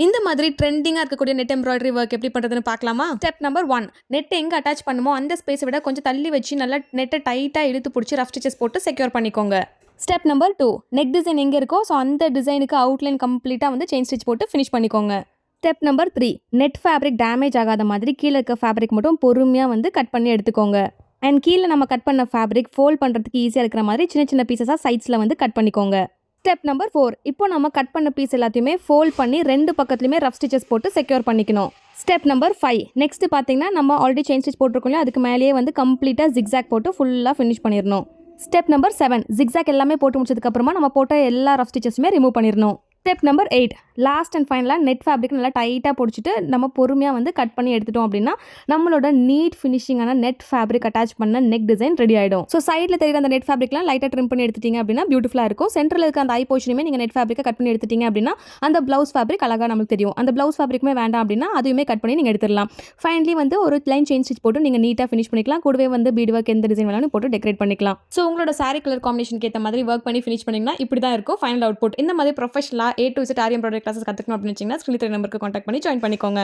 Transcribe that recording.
இந்த மாதிரி ட்ரெண்டிங்காக இருக்கக்கூடிய நெட் எம்ப்ராய்டரி ஒர்க் எப்படி பண்ணுறதுன்னு பார்க்கலாமா? ஸ்டெப் நம்பர் 1, நெட் எங்கே அட்டாச் பண்ணுமோ அந்த ஸ்பேஸை விட கொஞ்சம் தள்ளி வச்சு நல்லா நெட்டை டைட்டாக இழுத்து பிடிச்சி ரஃப் ஸ்டிச்சஸ் போட்டு செக்யூர் பண்ணிக்கோங்க. ஸ்டெப் நம்பர் 2, நெக் டிசைன் எங்கே இருக்கோ ஸோ அந்த டிசைனுக்கு அவுட்லைன் கம்ப்ளீட்டாக வந்து செயின் ஸ்டிச் போட்டு ஃபினிஷ் பண்ணிக்கோங்க. Step number 3, net fabric damage ஆகாத மாதிரி கீழே இருக்க ஃபேப்ரிக் மட்டும் பொறுமையாக வந்து கட் பண்ணி எடுத்துக்கோங்க. அண்ட் கீழே நம்ம கட் பண்ண ஃபேப்ரிக் ஃபோல்ட் பண்ணுறதுக்கு ஈஸியாக இருக்கிற மாதிரி சின்ன சின்ன பீசஸாக சைட்ஸில் வந்து கட் பண்ணிக்கோங்க. ஸ்டெப் நம்பர் 4, இப்போ நம்ம கட் பண்ண பீஸ் எல்லாத்தையுமே ஃபோல்ட் பண்ணி 2 பக்கத்துலையுமே ரஃப் ஸ்டிச்சஸ் போட்டு செக்யூர் பண்ணிக்கணும். ஸ்டெப் நம்பர் 5, நெக்ஸ்ட் பார்த்தீங்கன்னா நம்ம ஆல்ரெடி செயின் ஸ்டிச் போட்டிருக்கோம், அதுக்கு மேலேயே வந்து கம்ப்ளீட்டாக ஜிக்ஸாக் போட்டு ஃபுல்லாக ஃபினிஷ் பண்ணிடணும். ஸ்டெப் நம்பர் 7, ஜிக்ஸாக் எல்லாமே போட்டு முடிச்சதுக்கப்புறமா நம்ம போட்ட எல்லா ரஃப் ஸ்டிச்சஸுமே ரிமூவ் பண்ணிடணும். ஸ்டெப் நம்பர் 8, லாஸ்ட் அண்ட் ஃபைனலாக நெட் ஃபேப்ரிக் நல்லா டைட்டாக பிடிச்சிட்டு நம்ம பொறுமையாக வந்து கட் பண்ணி எடுத்துட்டோம் அப்படின்னா நம்மளோட நீட் ஃபினிஷிங்கான நெட் ஃபேப்ரிக் அட்டாச் பண்ண நெக் டிசைன் ரெடி ஆகிடும். ஸோ சைடில் தெரியுற அந்த நெட் ஃபேப்ரிக்லாம் லைட்டாக ட்ரிம் பண்ணி எடுத்துட்டீங்க அப்படின்னா பியூட்டிஃபுல்லாக இருக்கும். சென்டரில் இருக்க அந்த ஐ போர்ஷனுமே நீங்கள் நெட் ஃபேப்ரிக்கை கட் பண்ணி எடுத்துட்டீங்க அப்படின்னா அந்த ப்ளவுஸ் ஃபேப்ரிக் அழகாக நமக்கு தெரியும். அந்த ப்ளவுஸ் ஃபேப்ரிக்குமே வேண்டாம் அப்படின்னா அதையுமே கட் பண்ணி நீங்கள் எடுத்துடலாம். ஃபைனலி வந்து ஒரு லைன் செயின் ஸ்டிச் போட்டு நீங்கள் நீட்டாக ஃபினிஷ் பண்ணிக்கலாம். கூடவே வந்து பீட் ஒர்க் எந்த டிசைன் வேணாலும் போட்டு டெக்கரேட் பண்ணிக்கலாம். ஸோ உங்களோட சாரி கலர் காம்பினேஷனுக்கு ஏற்ற மாதிரி ஒர்க் பண்ணி ஃபினிஷ் பண்ணிங்கன்னா இப்படி தான் இருக்கும் ஃபைனல் அவுட்புட். இந்த மாதிரி ப்ரொஃபஷனலாக A to Z aari embroidery classes கற்றுக்கணும் அப்படின்னு வச்சிங்கன்னா ஸ்க்ரீன் நம்பருக்கு கான்டாக்ட் பண்ணி ஜாயின் பண்ணிக்கோங்க.